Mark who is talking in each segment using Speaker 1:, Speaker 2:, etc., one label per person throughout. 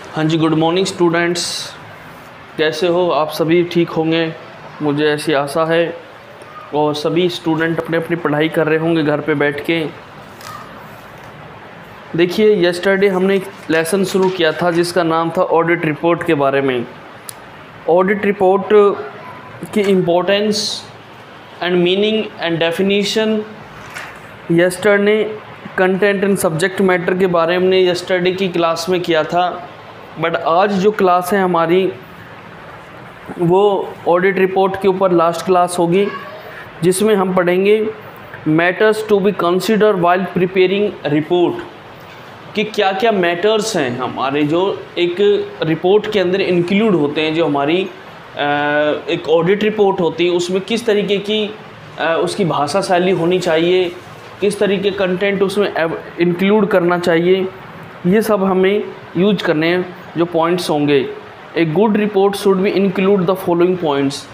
Speaker 1: हाँ जी, good morning students. कैसे हो आप? सभी ठीक होंगे, मुझे ऐसी आशा है। और सभी स्टूडेंट अपनी अपनी पढ़ाई कर रहे होंगे घर पे बैठ के। देखिए, यस्टरडे हमने एक लेसन शुरू किया था जिसका नाम था ऑडिट रिपोर्ट के बारे में। ऑडिट रिपोर्ट की importance and meaning and definition yesterday content and subject matter के बारे में हमने यस्टरडे की क्लास में किया था। बट आज जो क्लास है हमारी वो ऑडिट रिपोर्ट के ऊपर लास्ट क्लास होगी, जिसमें हम पढ़ेंगे matters to be consider while preparing report, कि क्या क्या मैटर्स हैं हमारे जो एक रिपोर्ट के अंदर इंक्लूड होते हैं। जो हमारी एक ऑडिट रिपोर्ट होती है उसमें किस तरीके की उसकी भाषा शैली होनी चाहिए, किस तरीके कंटेंट उसमें इंक्लूड करना चाहिए, ये सब हमें यूज करने हैं। जो पॉइंट्स होंगे, a good report should be include the following points.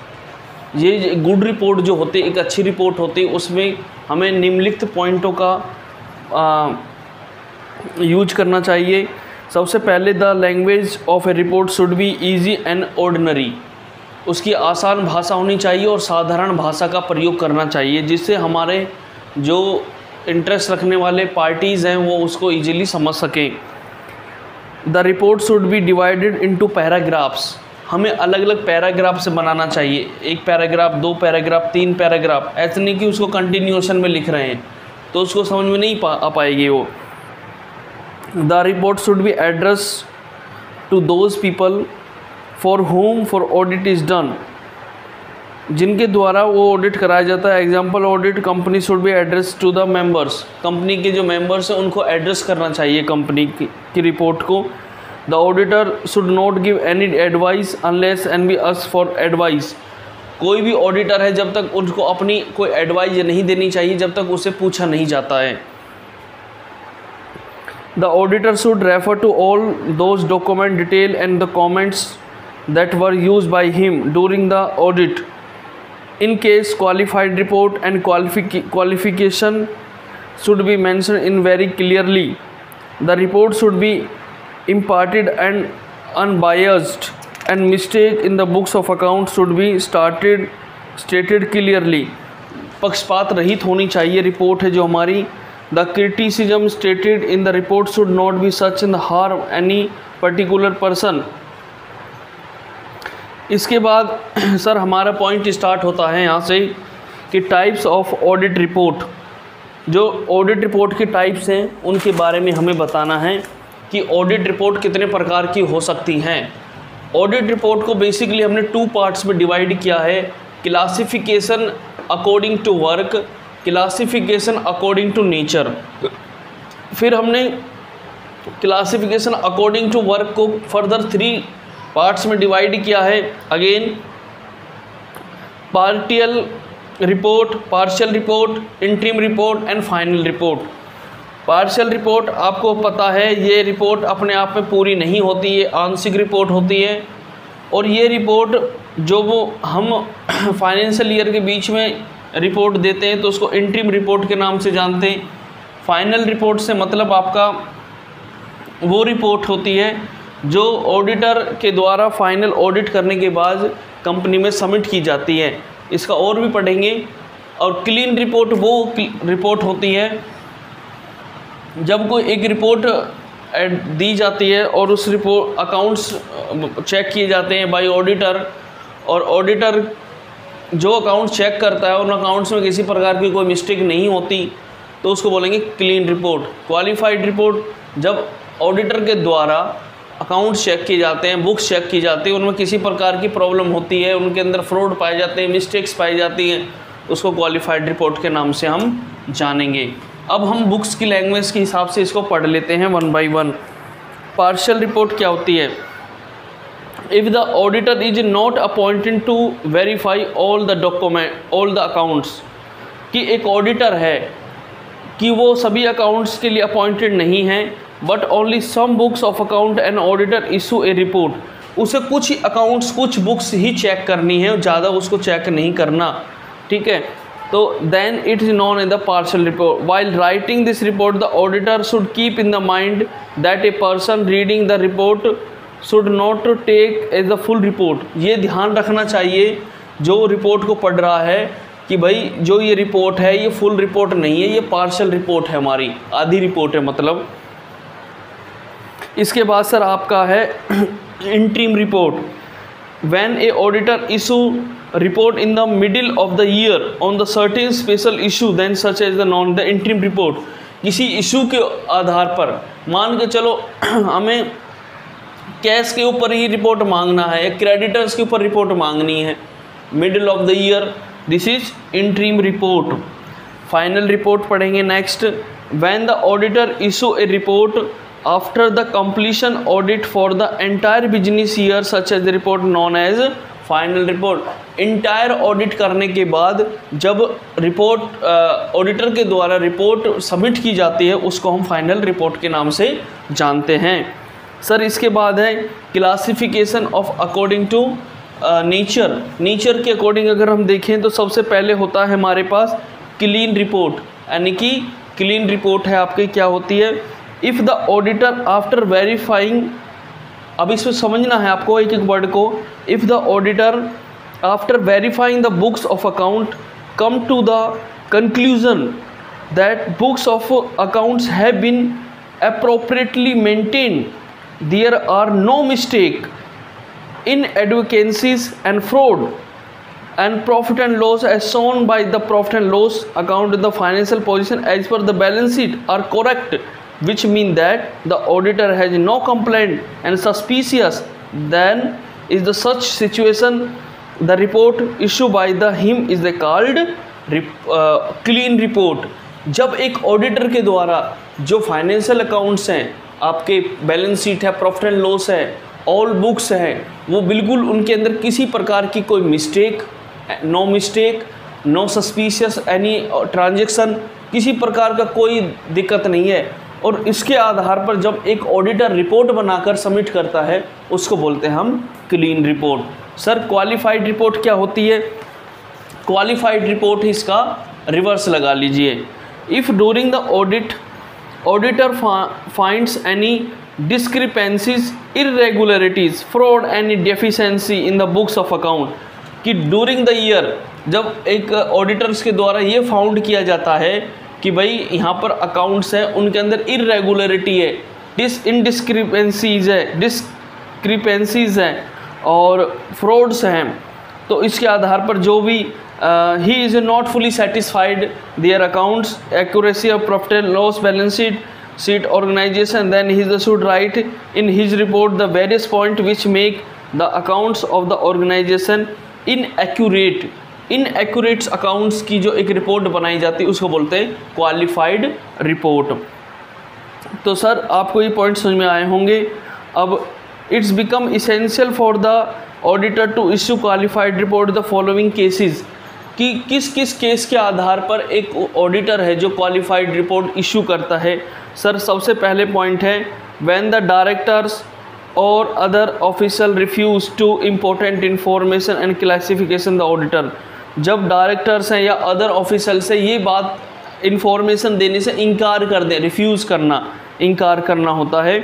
Speaker 1: ये गुड रिपोर्ट जो होती है, एक अच्छी रिपोर्ट होती है, उसमें हमें निम्नलिखित पॉइंटों का यूज करना चाहिए। सबसे पहले, the language of A report should be easy and ordinary. उसकी आसान भाषा होनी चाहिए और साधारण भाषा का प्रयोग करना चाहिए, जिससे हमारे जो इंटरेस्ट रखने वाले पार्टीज़ हैं वो उसको ईजिली समझ सकें। The report should B divided into paragraphs. हमें अलग अलग पैराग्राफ से बनाना चाहिए, एक पैराग्राफ, दो पैराग्राफ, तीन पैराग्राफ। ऐसे नहीं कि उसको कंटिन्यूएशन में लिख रहे हैं तो उसको समझ में नहीं आ पाएगी वो। The report should be address to those people for whom for audit is done, जिनके द्वारा वो ऑडिट कराया जाता है। Example, audit company should be address to the members. Company के जो मेंबर्स हैं उनको एड्रेस करना चाहिए कंपनी की रिपोर्ट को। The auditor should not give any advice unless and be asked for advice. कोई भी ऑडिटर है जब तक उनको अपनी कोई एडवाइस नहीं देनी चाहिए जब तक उसे पूछा नहीं जाता है। The auditor should refer to all those document detail and the comments that were used by him during the audit. In case qualified report and qualification should be mentioned in very clearly. The report should be imparted and unbiased, and mistake in the books of accounts should be stated clearly. पक्षपात रहित होनी चाहिए report है जो हमारी। The criticism stated in the report should not be such in the harm any particular person. इसके बाद sir हमारा पॉइंट स्टार्ट होता है यहाँ से कि टाइप्स ऑफ ऑडिट रिपोर्ट। जो ऑडिट रिपोर्ट के टाइप्स हैं उनके बारे में हमें बताना है कि ऑडिट रिपोर्ट कितने प्रकार की हो सकती हैं। ऑडिट रिपोर्ट को बेसिकली हमने टू पार्ट्स में डिवाइड किया है, classification according to work, classification according to nature. फिर हमने क्लासिफिकेशन अकॉर्डिंग टू वर्क को फर्दर 3 पार्ट्स में डिवाइड किया है। Again, partial report, interim report and final report. Partial report आपको पता है ये रिपोर्ट अपने आप में पूरी नहीं होती, ये आंशिक रिपोर्ट होती है। और ये रिपोर्ट जो वो हम फाइनेंशियल ईयर के बीच में रिपोर्ट देते हैं तो उसको इंटरिम रिपोर्ट के नाम से जानते हैं। फाइनल रिपोर्ट से मतलब आपका वो रिपोर्ट होती है जो ऑडिटर के द्वारा फाइनल ऑडिट करने के बाद कंपनी में सबमिट की जाती है। इसका और भी पढ़ेंगे। और क्लीन रिपोर्ट वो रिपोर्ट होती है जब कोई एक रिपोर्ट दी जाती है और उस रिपोर्ट अकाउंट्स चेक किए जाते हैं बाय ऑडिटर, और ऑडिटर जो अकाउंट चेक करता है उन अकाउंट्स में किसी प्रकार की कोई मिस्टेक नहीं होती तो उसको बोलेंगे क्लीन रिपोर्ट। क्वालिफाइड रिपोर्ट, जब ऑडिटर के द्वारा अकाउंट चेक किए जाते हैं, बुक्स चेक की जाती है, उनमें किसी प्रकार की प्रॉब्लम होती है, उनके अंदर फ्रॉड पाए जाते हैं, मिस्टेक्स पाई जाती हैं, उसको क्वालिफाइड रिपोर्ट के नाम से हम जानेंगे। अब हम बुक्स की लैंग्वेज के हिसाब से इसको पढ़ लेते हैं 1 by 1। पार्शियल रिपोर्ट क्या होती है? If the auditor is not appointed to verify all the accounts, कि एक ऑडिटर है कि वो सभी अकाउंट्स के लिए अपॉइंटेड नहीं है, but only some books of account and auditor issue a report. उसे कुछ ही अकाउंट्स, कुछ बुक्स ही चेक करनी है, ज़्यादा उसको चेक नहीं करना, ठीक है। तो then it is known as the partial report. While writing this report, the auditor should keep in the mind that a person reading the report should not take as a full report. ये ध्यान रखना चाहिए जो report को पढ़ रहा है कि भाई जो ये रिपोर्ट है ये फुल रिपोर्ट नहीं है, ये पार्शियल रिपोर्ट है, हमारी आधी रिपोर्ट है मतलब। इसके बाद सर आपका है interim report. When a auditor issue report in the middle of the year on the certain special issue then such as the non the interim report. किसी इशू के आधार पर मान के चलो हमें कैश के ऊपर ही रिपोर्ट मांगना है या क्रेडिटर्स के ऊपर रिपोर्ट मांगनी है, middle of the year, this is interim report. Final report पढ़ेंगे next. When the auditor issue a report after the completion audit for the entire business year such as the report known as final report. Entire audit करने के बाद जब report auditor के द्वारा report submit की जाती है उसको हम फाइनल रिपोर्ट के नाम से जानते हैं। सर इसके बाद है classification of according to nature. Nature के अकॉर्डिंग अगर हम देखें तो सबसे पहले होता है हमारे पास क्लीन रिपोर्ट, यानी कि क्लीन रिपोर्ट है आपकी क्या होती है, if the auditor after verifying, अब इसमें समझना है आपको एक एक वर्ड को, if the auditor after verifying the books of account come to the conclusion that books of accounts have been appropriately maintained, there are no mistake, inadequacies and fraud, and profit and loss as shown by the profit and loss account, the financial position as per the balance sheet are correct, which mean that the auditor has no complaint and suspicious, then is the such situation the report issued by the him is the called clean report। जब एक auditor के द्वारा जो financial accounts हैं, आपके balance sheet है, profit and loss है, all books हैं, वो बिल्कुल उनके अंदर किसी प्रकार की कोई mistake, no suspicious any transaction, किसी प्रकार का कोई दिक्कत नहीं है, और इसके आधार पर जब एक ऑडिटर रिपोर्ट बनाकर सबमिट करता है उसको बोलते हैं हम clean report. Sir qualified report क्या होती है? क्वालिफाइड रिपोर्ट इसका रिवर्स लगा लीजिए। If during the audit auditor finds any discrepancies, irregularities, fraud, any deficiency in the books of account, कि ड्यूरिंग द ईयर जब एक ऑडिटर्स के द्वारा ये फाउंड किया जाता है कि भाई यहाँ पर अकाउंट्स हैं उनके अंदर इरेगुलरिटी है, डिस्क्रिपेंसीज हैं और फ्रॉड्स हैं, तो इसके आधार पर जो भी he is not fully satisfied their accounts accuracy of profit and loss balance sheet organization, then he should write in his report the various point which make the accounts of the organization inaccurate। inaccurate accounts की जो एक report बनाई जाती है उसको बोलते हैं qualified report. तो सर आपको ये पॉइंट समझ में आए होंगे। अब it's become essential for the auditor to issue qualified report the following cases, कि किस किस केस के आधार पर एक ऑडिटर है जो क्वालिफाइड रिपोर्ट इशू करता है। सर सबसे पहले पॉइंट है व्हेन द डायरेक्टर्स और other official refuse to important information and classification the auditor, जब डायरेक्टर्स हैं या अदर ऑफिशियल से ये बात इन्फॉर्मेशन देने से इनकार कर दें, रिफ्यूज़ करना, इनकार करना होता है।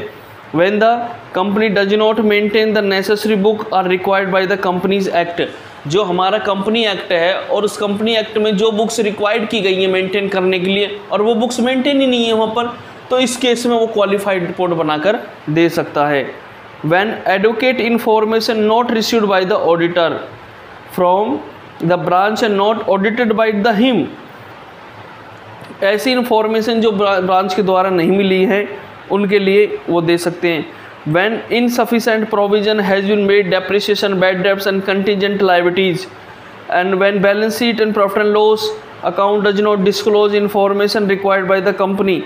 Speaker 1: When the company does not maintain the necessary book are required by the companies act, जो हमारा कंपनी एक्ट है और उस कंपनी एक्ट में जो बुक्स रिक्वायर्ड की गई हैं मेंटेन करने के लिए और वो बुक्स मेंटेन ही नहीं है वहाँ पर, तो इस केस में वो क्वालिफाइड रिपोर्ट बनाकर दे सकता है। When advocate information not received by the auditor from the branch and not audited by the him, ऐसी इन्फॉर्मेशन जो ब्रांच के द्वारा नहीं मिली है उनके लिए वो दे सकते हैं। When insufficient provision has been made, depreciation, bad debts and contingent liabilities, and when balance sheet and profit and loss account does not disclose information required by the company,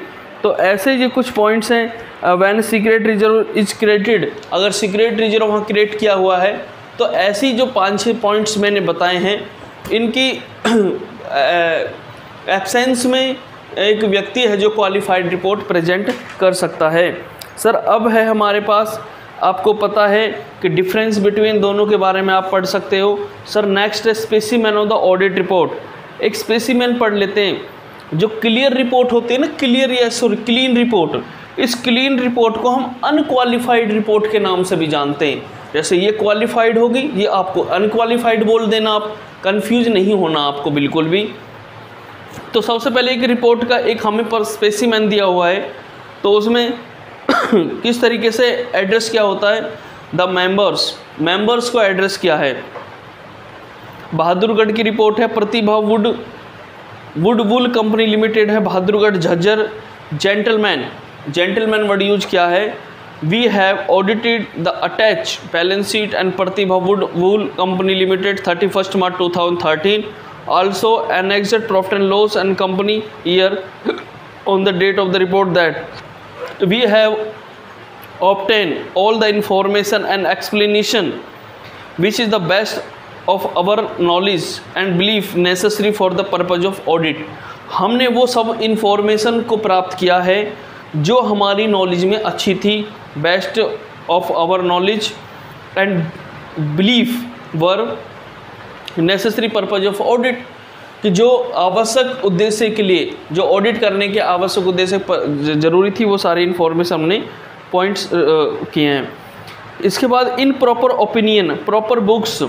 Speaker 1: तो ऐसे ये कुछ पॉइंट्स हैं। when secret reserve is created, अगर secret reserve वहाँ create किया हुआ है तो ऐसी जो 5-6 पॉइंट्स मैंने बताए हैं इनकी एब्सेंस में एक व्यक्ति है जो क्वालिफाइड रिपोर्ट प्रेजेंट कर सकता है। सर अब है हमारे पास, आपको पता है कि डिफरेंस बिटवीन दोनों के बारे में आप पढ़ सकते हो। सर नेक्स्ट है specimen of the audit report. एक स्पेसिमेन पढ़ लेते हैं। जो क्लियर रिपोर्ट होती है ना, क्लियर या सॉरी क्लीन रिपोर्ट, इस क्लीन रिपोर्ट को हम अनक्वालिफाइड रिपोर्ट के नाम से भी जानते हैं। जैसे ये क्वालिफाइड होगी, ये आपको अनक्वालिफाइड बोल देना, आप कंफ्यूज नहीं होना आपको बिल्कुल भी। तो सबसे पहले एक रिपोर्ट का एक हमें पर स्पेसिमेन दिया हुआ है, तो उसमें किस तरीके से एड्रेस क्या होता है, द मेंबर्स को एड्रेस क्या है। बहादुरगढ़ की रिपोर्ट है, प्रतिभा वुल कंपनी लिमिटेड है Bahadurgarh Jhajjar. Gentleman word use क्या है, we have audited the attach balance sheet and Pratibha wool company limited 31 March 2013, also annexed profit and loss and company year on the date of the report that we have obtained all the information and explanation which is the best of our knowledge and belief necessary for the purpose of audit। हमने वो सब information को प्राप्त किया है जो हमारी knowledge में अच्छी थी, best of our knowledge and belief were necessary purpose of audit, कि जो आवश्यक उद्देश्य के लिए, जो ऑडिट करने के आवश्यक उद्देश्य जरूरी थी, वो सारी इन्फॉर्मेशन हमने पॉइंट्स किए हैं। इसके बाद in proper opinion proper books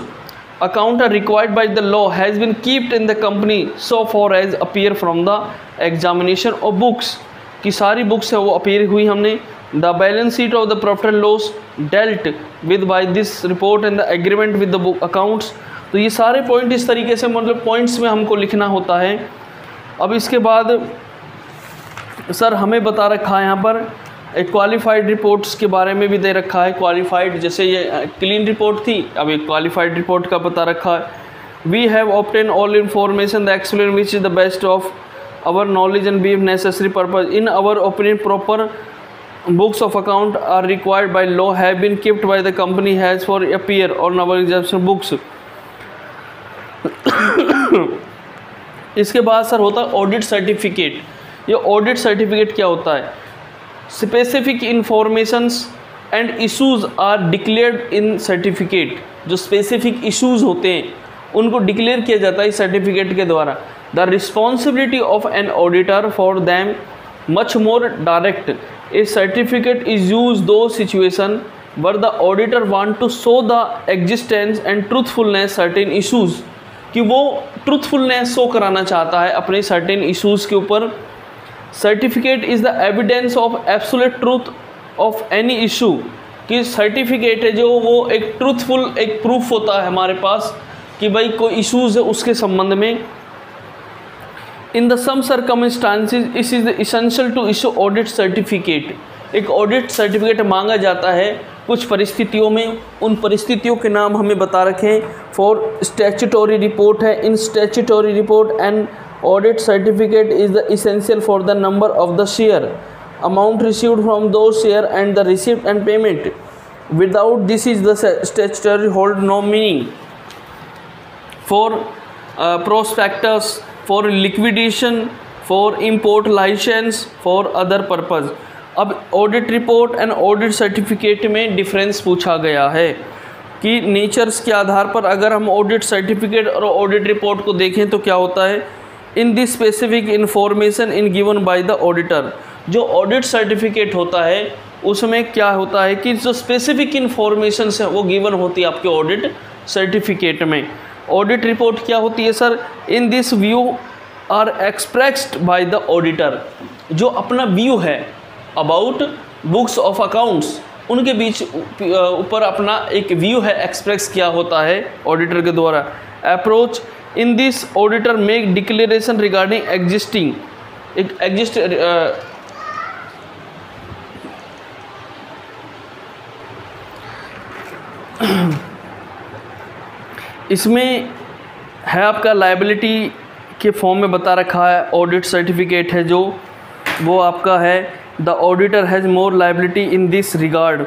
Speaker 1: account are required by the law has been keeped in the company so for as appear from the examination of books, की सारी बुक्स है वो अपीयर हुई हमने। The balance sheet of the profit and loss dealt with by this report and the agreement with the book accounts. तो ये सारे point इस तरीके से मतलब पॉइंट्स में हमको लिखना होता है। अब इसके बाद सर हमें बता रखा है यहाँ पर एक क्वालिफाइड रिपोर्ट्स के बारे में भी दे रखा है। क्वालिफाइड जैसे ये क्लीन रिपोर्ट थी, अब एक क्वालिफाइड रिपोर्ट का बता रखा है। We have obtain all information the explain which is the best of our knowledge and belief necessary purpose in our opinion proper books of account are required by law have been kept by the company has for appear on our examination books। इसके बाद sir होता है audit certificate. ये audit certificate क्या होता है, specific informations and issues are declared in certificate. जो specific issues होते हैं उनको डिक्लेयर किया जाता है इस सर्टिफिकेट के द्वारा। The responsibility of an auditor for them much more direct। A certificate is used those situation where the auditor want to show the existence and truthfulness certain issues, कि वो truthfulness शो कराना चाहता है अपने certain issues के ऊपर। Certificate is the evidence of absolute truth of any issue, कि certificate है जो वो एक ट्रूथफुल एक प्रूफ होता है हमारे पास कि भाई कोई इश्यूज़ है उसके संबंध में। In the some circumstances it is essential to issue audit certificate. एक ऑडिट सर्टिफिकेट मांगा जाता है कुछ परिस्थितियों में, उन परिस्थितियों के नाम हमें बता रखें। फॉर स्टैच्यूटोरी रिपोर्ट है, in statutory report and audit certificate is the essential for the number of the share, amount received from दो share and the receipt and payment. Without this is the statutory hold no meaning. For prospectus, for liquidation, for import licence, for other purpose. अब audit report and audit certificate में difference पूछा गया है कि natures के आधार पर अगर हम ऑडिट सर्टिफिकेट और ऑडिट रिपोर्ट को देखें तो क्या होता है, in this specific information in given by the auditor. जो ऑडिट सर्टिफिकेट होता है उसमें क्या होता है कि जो स्पेसिफिक इन्फॉर्मेशन है वो गिवन होती है आपके ऑडिट सर्टिफिकेट में। ऑडिट रिपोर्ट क्या होती है sir, in this view are expressed by the auditor. जो अपना व्यू है अबाउट बुक्स ऑफ अकाउंट्स, उनके बीच ऊपर अपना एक व्यू है एक्सप्रेस किया होता है ऑडिटर के द्वारा। Approach, in this auditor make declaration regarding existing इसमें है आपका लायबिलिटी के फॉर्म में बता रखा है। ऑडिट सर्टिफिकेट है जो वो आपका है the auditor has more liability in this regard.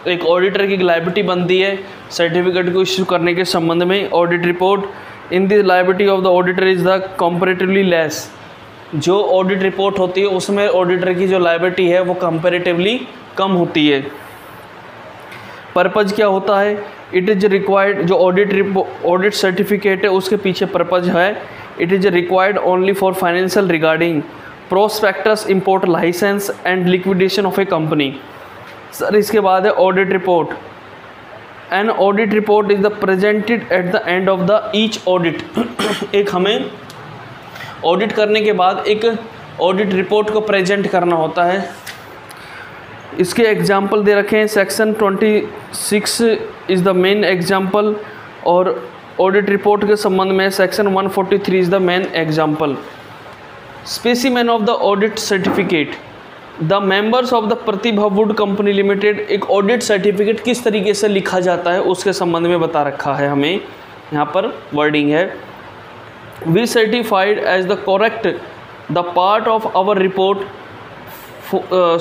Speaker 1: एक ऑडिटर की लायबिलिटी बनती है सर्टिफिकेट को इश्यू करने के संबंध में। Audit report, in this liability of the auditor is the comparatively less. जो ऑडिट रिपोर्ट होती है उसमें ऑडिटर की जो लायबिलिटी है वो कंपैरेटिवली कम होती है। पर्पज़ क्या होता है, इट इज़ रिक्वायर्ड, जो ऑडिट सर्टिफिकेट है उसके पीछे पर्पज़ है, it is required only for financial regarding prospectus, import licence and liquidation of a company. Sir इसके बाद है audit report. An audit report is the presented at the end of the each audit. एक हमें audit करने के बाद एक audit report को प्रेजेंट करना होता है। इसके एग्जाम्पल दे रखे हैं, section 26 is the main example, और ऑडिट रिपोर्ट के संबंध में section 143 is the main example. Specimen of the audit certificate. The members of the Pratibha would company limited, एक ऑडिट सर्टिफिकेट किस तरीके से लिखा जाता है उसके संबंध में बता रखा है, हमें यहाँ पर वर्डिंग है। We certified as the correct the part of our report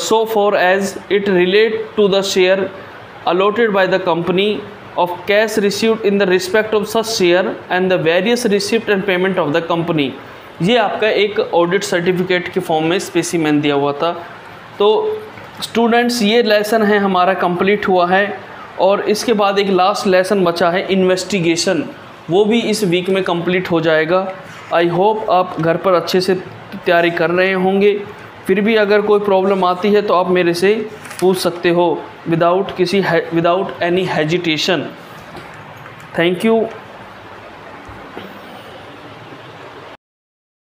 Speaker 1: so far as it relate to the share allotted by the company of cash received in the respect of such share and the various receipt and payment of the company। ये आपका एक audit certificate के form में specimen दिया हुआ था। तो students ये लेसन है हमारा कंप्लीट हुआ है, और इसके बाद एक लास्ट लेसन बचा है इन्वेस्टिगेशन, वो भी इस वीक में कंप्लीट हो जाएगा। आई होप आप घर पर अच्छे से तैयारी कर रहे होंगे। फिर भी अगर कोई प्रॉब्लम आती है तो आप मेरे से पूछ सकते हो without any hesitation. Thank you.